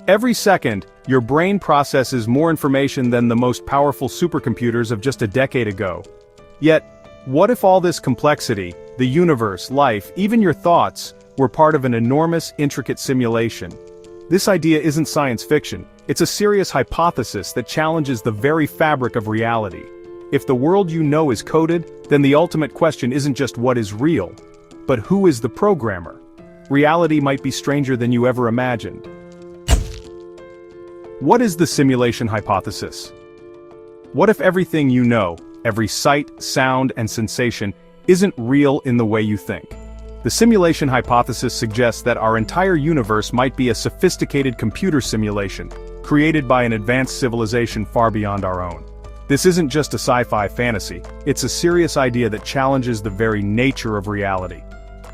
Every second, your brain processes more information than the most powerful supercomputers of just a decade ago. Yet, what if all this complexity, the universe, life, even your thoughts, were part of an enormous, intricate simulation? This idea isn't science fiction, it's a serious hypothesis that challenges the very fabric of reality. If the world you know is coded, then the ultimate question isn't just what is real, but who is the programmer? Reality might be stranger than you ever imagined. What is the simulation hypothesis? What if everything you know, every sight, sound, and sensation, isn't real in the way you think? The simulation hypothesis suggests that our entire universe might be a sophisticated computer simulation, created by an advanced civilization far beyond our own. This isn't just a sci-fi fantasy, it's a serious idea that challenges the very nature of reality.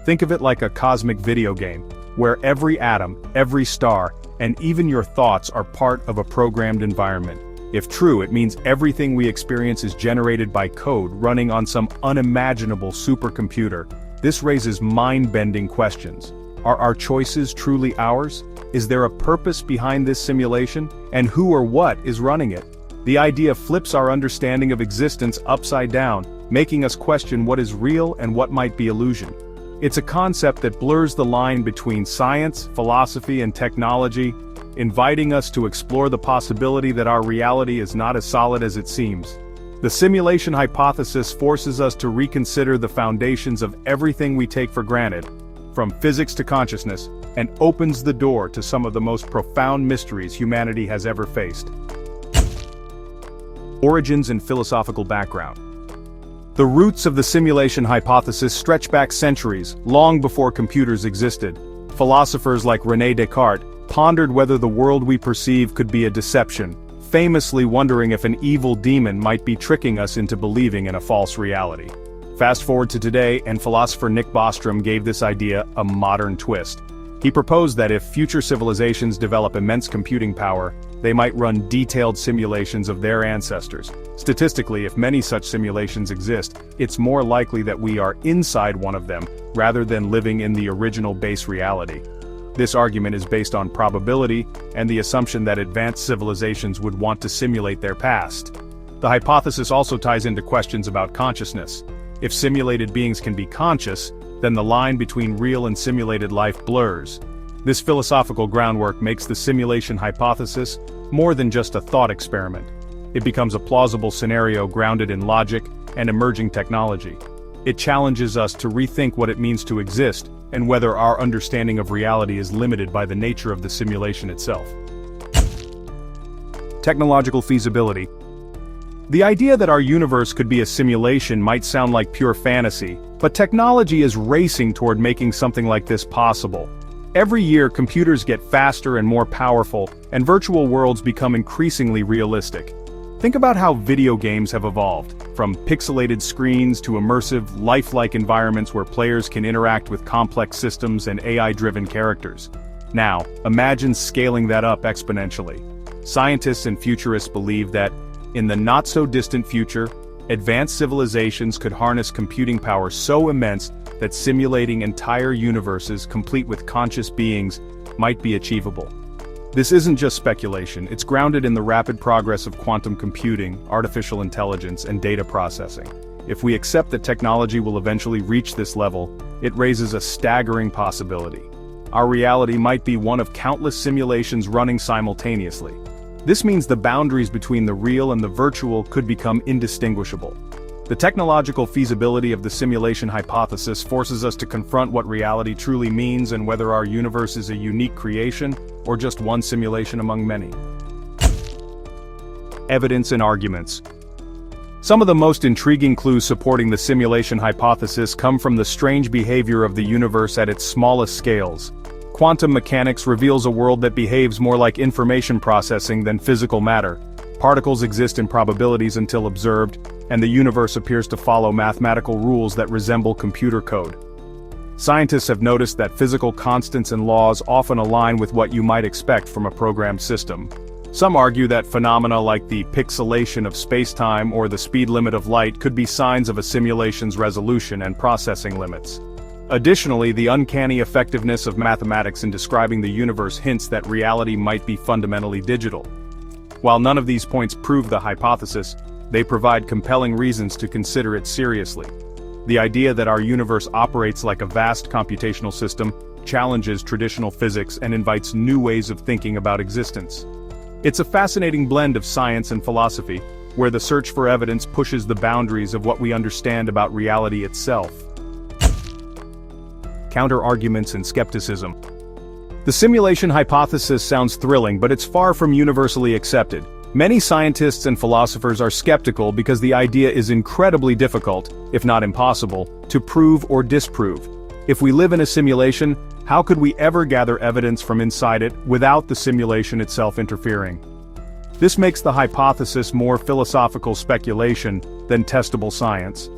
Think of it like a cosmic video game, where every atom, every star, and even your thoughts are part of a programmed environment. If true, it means everything we experience is generated by code running on some unimaginable supercomputer. This raises mind-bending questions. Are our choices truly ours? Is there a purpose behind this simulation? And who or what is running it? The idea flips our understanding of existence upside down, making us question what is real and what might be illusion. It's a concept that blurs the line between science, philosophy, and technology, inviting us to explore the possibility that our reality is not as solid as it seems. The simulation hypothesis forces us to reconsider the foundations of everything we take for granted, from physics to consciousness, and opens the door to some of the most profound mysteries humanity has ever faced. Origins and philosophical background. The roots of the simulation hypothesis stretch back centuries, long before computers existed. Philosophers like René Descartes pondered whether the world we perceive could be a deception, famously wondering if an evil demon might be tricking us into believing in a false reality. Fast forward to today, and philosopher Nick Bostrom gave this idea a modern twist. He proposed that if future civilizations develop immense computing power, they might run detailed simulations of their ancestors. Statistically, if many such simulations exist, it's more likely that we are inside one of them, rather than living in the original base reality. This argument is based on probability, and the assumption that advanced civilizations would want to simulate their past. The hypothesis also ties into questions about consciousness. If simulated beings can be conscious, then the line between real and simulated life blurs. This philosophical groundwork makes the simulation hypothesis more than just a thought experiment. It becomes a plausible scenario grounded in logic and emerging technology. It challenges us to rethink what it means to exist, and whether our understanding of reality is limited by the nature of the simulation itself. Technological feasibility. The idea that our universe could be a simulation might sound like pure fantasy, but technology is racing toward making something like this possible. Every year, computers get faster and more powerful, and virtual worlds become increasingly realistic. Think about how video games have evolved, from pixelated screens to immersive, lifelike environments where players can interact with complex systems and AI-driven characters. Now, imagine scaling that up exponentially. Scientists and futurists believe that, in the not-so-distant future, advanced civilizations could harness computing power so immense that simulating entire universes complete with conscious beings might be achievable. This isn't just speculation, it's grounded in the rapid progress of quantum computing, artificial intelligence, and data processing. If we accept that technology will eventually reach this level, it raises a staggering possibility. Our reality might be one of countless simulations running simultaneously. This means the boundaries between the real and the virtual could become indistinguishable. The technological feasibility of the simulation hypothesis forces us to confront what reality truly means and whether our universe is a unique creation or just one simulation among many. Evidence and arguments. Some of the most intriguing clues supporting the simulation hypothesis come from the strange behavior of the universe at its smallest scales. Quantum mechanics reveals a world that behaves more like information processing than physical matter. Particles exist in probabilities until observed, and the universe appears to follow mathematical rules that resemble computer code. Scientists have noticed that physical constants and laws often align with what you might expect from a programmed system. Some argue that phenomena like the pixelation of spacetime or the speed limit of light could be signs of a simulation's resolution and processing limits. Additionally, the uncanny effectiveness of mathematics in describing the universe hints that reality might be fundamentally digital. While none of these points prove the hypothesis, they provide compelling reasons to consider it seriously. The idea that our universe operates like a vast computational system challenges traditional physics and invites new ways of thinking about existence. It's a fascinating blend of science and philosophy, where the search for evidence pushes the boundaries of what we understand about reality itself. Counterarguments and skepticism. The simulation hypothesis sounds thrilling, but it's far from universally accepted. Many scientists and philosophers are skeptical because the idea is incredibly difficult, if not impossible, to prove or disprove. If we live in a simulation, how could we ever gather evidence from inside it without the simulation itself interfering? This makes the hypothesis more philosophical speculation than testable science.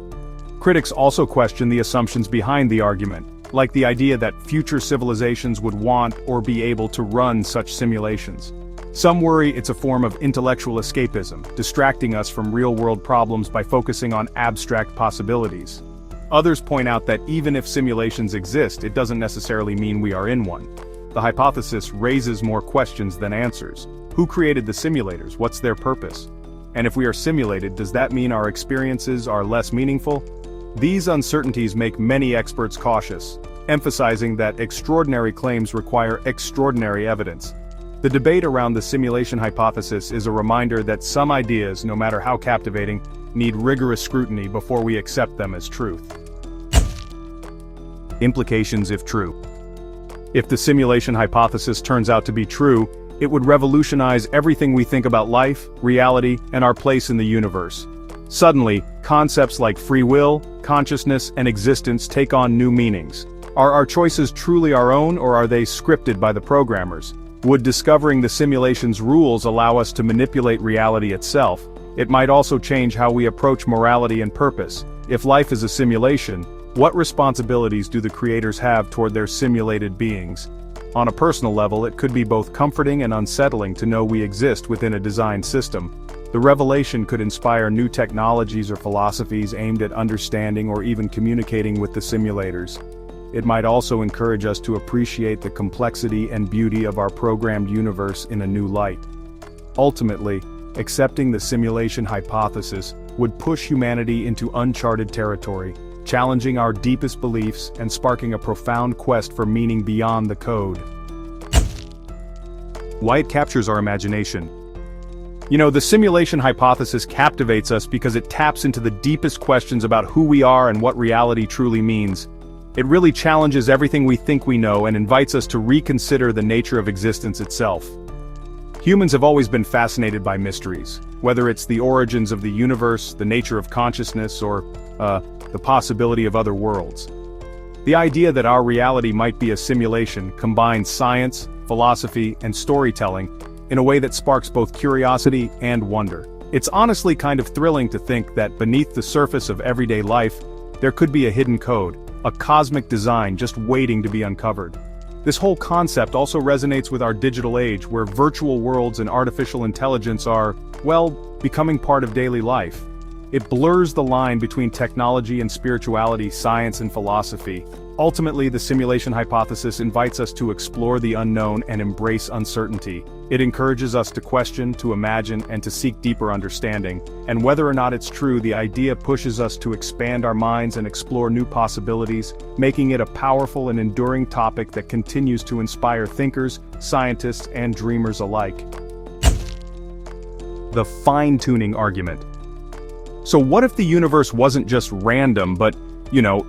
Critics also question the assumptions behind the argument, like the idea that future civilizations would want or be able to run such simulations. Some worry it's a form of intellectual escapism, distracting us from real-world problems by focusing on abstract possibilities. Others point out that even if simulations exist, it doesn't necessarily mean we are in one. The hypothesis raises more questions than answers. Who created the simulators? What's their purpose? And if we are simulated, does that mean our experiences are less meaningful? These uncertainties make many experts cautious, emphasizing that extraordinary claims require extraordinary evidence. The debate around the simulation hypothesis is a reminder that some ideas, no matter how captivating, need rigorous scrutiny before we accept them as truth. Implications if true. If the simulation hypothesis turns out to be true, it would revolutionize everything we think about life, reality, and our place in the universe. Suddenly, concepts like free will, consciousness, and existence take on new meanings. Are our choices truly our own, or are they scripted by the programmers? Would discovering the simulation's rules allow us to manipulate reality itself? It might also change how we approach morality and purpose. If life is a simulation, what responsibilities do the creators have toward their simulated beings? On a personal level, it could be both comforting and unsettling to know we exist within a designed system. The revelation could inspire new technologies or philosophies aimed at understanding or even communicating with the simulators. It might also encourage us to appreciate the complexity and beauty of our programmed universe in a new light. Ultimately, accepting the simulation hypothesis would push humanity into uncharted territory, challenging our deepest beliefs and sparking a profound quest for meaning beyond the code. Why it captures our imagination. The simulation hypothesis captivates us because it taps into the deepest questions about who we are and what reality truly means. It really challenges everything we think we know and invites us to reconsider the nature of existence itself. Humans have always been fascinated by mysteries, whether it's the origins of the universe, the nature of consciousness, or the possibility of other worlds. The idea that our reality might be a simulation combines science, philosophy, and storytelling in a way that sparks both curiosity and wonder. It's honestly kind of thrilling to think that beneath the surface of everyday life, there could be a hidden code, a cosmic design just waiting to be uncovered. This whole concept also resonates with our digital age, where virtual worlds and artificial intelligence are, becoming part of daily life. It blurs the line between technology and spirituality, science and philosophy. Ultimately, the simulation hypothesis invites us to explore the unknown and embrace uncertainty. It encourages us to question, to imagine, and to seek deeper understanding. And whether or not it's true, the idea pushes us to expand our minds and explore new possibilities, making it a powerful and enduring topic that continues to inspire thinkers, scientists, and dreamers alike. The fine-tuning argument. So what if the universe wasn't just random, but,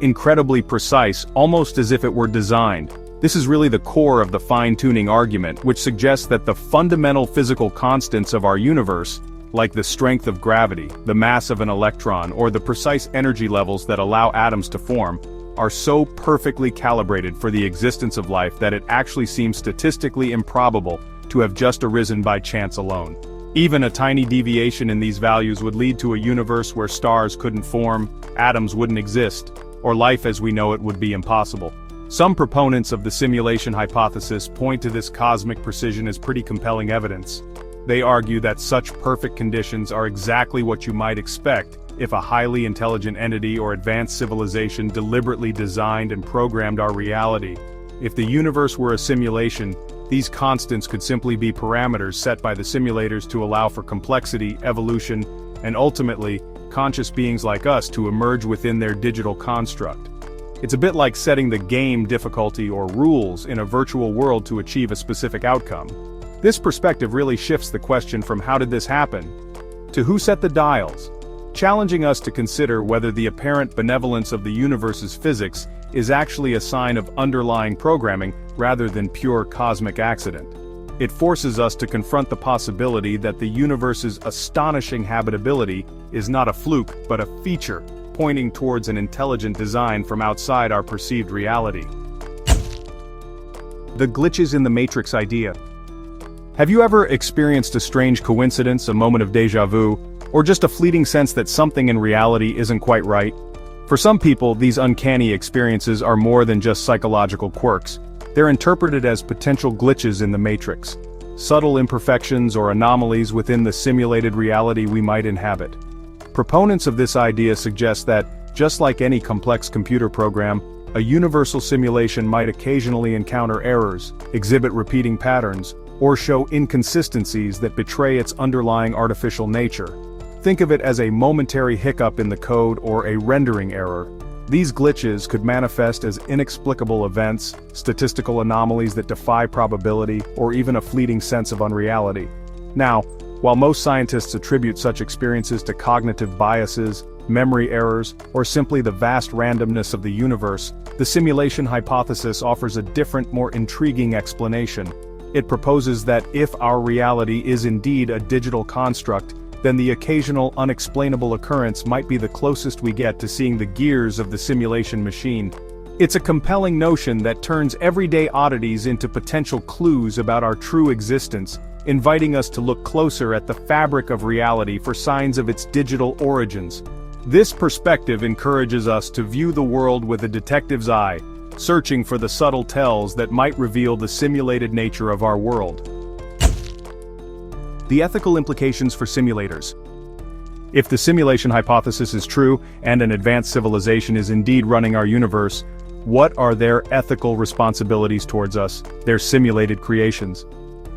incredibly precise, almost as if it were designed? This is really the core of the fine-tuning argument, which suggests that the fundamental physical constants of our universe, like the strength of gravity, the mass of an electron, or the precise energy levels that allow atoms to form, are so perfectly calibrated for the existence of life that it actually seems statistically improbable to have just arisen by chance alone. Even a tiny deviation in these values would lead to a universe where stars couldn't form, atoms wouldn't exist, or life as we know it would be impossible. Some proponents of the simulation hypothesis point to this cosmic precision as pretty compelling evidence. They argue that such perfect conditions are exactly what you might expect if a highly intelligent entity or advanced civilization deliberately designed and programmed our reality. If the universe were a simulation, these constants could simply be parameters set by the simulators to allow for complexity, evolution, and ultimately, conscious beings like us to emerge within their digital construct. It's a bit like setting the game difficulty or rules in a virtual world to achieve a specific outcome. This perspective really shifts the question from how did this happen to who set the dials, challenging us to consider whether the apparent benevolence of the universe's physics is actually a sign of underlying programming rather than pure cosmic accident. It forces us to confront the possibility that the universe's astonishing habitability is not a fluke but a feature, pointing towards an intelligent design from outside our perceived reality. The glitches in the matrix idea. Have you ever experienced a strange coincidence, a moment of déjà vu, or just a fleeting sense that something in reality isn't quite right? For some people, these uncanny experiences are more than just psychological quirks. They're interpreted as potential glitches in the matrix, subtle imperfections or anomalies within the simulated reality we might inhabit. Proponents of this idea suggest that, just like any complex computer program, a universal simulation might occasionally encounter errors, exhibit repeating patterns, or show inconsistencies that betray its underlying artificial nature. Think of it as a momentary hiccup in the code or a rendering error. These glitches could manifest as inexplicable events, statistical anomalies that defy probability, or even a fleeting sense of unreality. Now, while most scientists attribute such experiences to cognitive biases, memory errors, or simply the vast randomness of the universe, the simulation hypothesis offers a different, more intriguing explanation. It proposes that if our reality is indeed a digital construct, then the occasional unexplainable occurrence might be the closest we get to seeing the gears of the simulation machine. It's a compelling notion that turns everyday oddities into potential clues about our true existence, inviting us to look closer at the fabric of reality for signs of its digital origins. This perspective encourages us to view the world with a detective's eye, searching for the subtle tells that might reveal the simulated nature of our world. The ethical implications for simulators. If the simulation hypothesis is true, and an advanced civilization is indeed running our universe, what are their ethical responsibilities towards us, their simulated creations?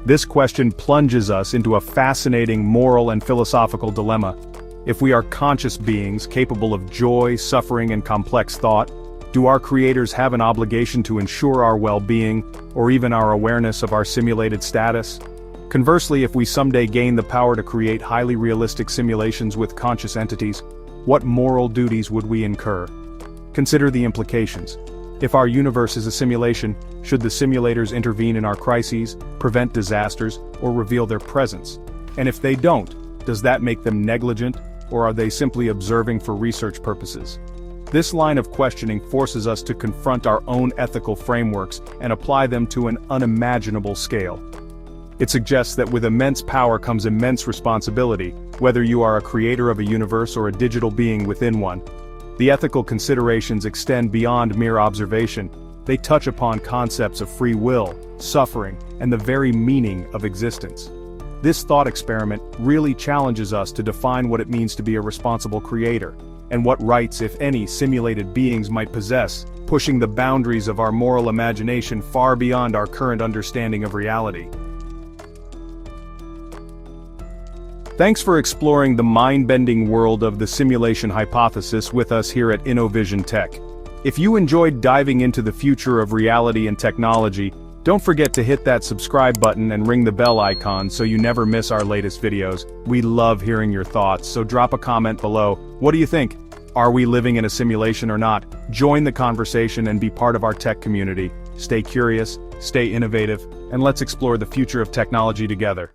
This question plunges us into a fascinating moral and philosophical dilemma. If we are conscious beings capable of joy, suffering, and complex thought, do our creators have an obligation to ensure our well-being, or even our awareness of our simulated status? Conversely, if we someday gain the power to create highly realistic simulations with conscious entities, what moral duties would we incur? Consider the implications. If our universe is a simulation, should the simulators intervene in our crises, prevent disasters, or reveal their presence? And if they don't, does that make them negligent, or are they simply observing for research purposes? This line of questioning forces us to confront our own ethical frameworks and apply them to an unimaginable scale. It suggests that with immense power comes immense responsibility, whether you are a creator of a universe or a digital being within one. The ethical considerations extend beyond mere observation. They touch upon concepts of free will, suffering, and the very meaning of existence. This thought experiment really challenges us to define what it means to be a responsible creator, and what rights, if any, simulated beings might possess, pushing the boundaries of our moral imagination far beyond our current understanding of reality. Thanks for exploring the mind-bending world of the simulation hypothesis with us here at InnoVision Tech. If you enjoyed diving into the future of reality and technology, don't forget to hit that subscribe button and ring the bell icon so you never miss our latest videos. We love hearing your thoughts, so drop a comment below. What do you think? Are we living in a simulation or not? Join the conversation and be part of our tech community. Stay curious, stay innovative, and let's explore the future of technology together.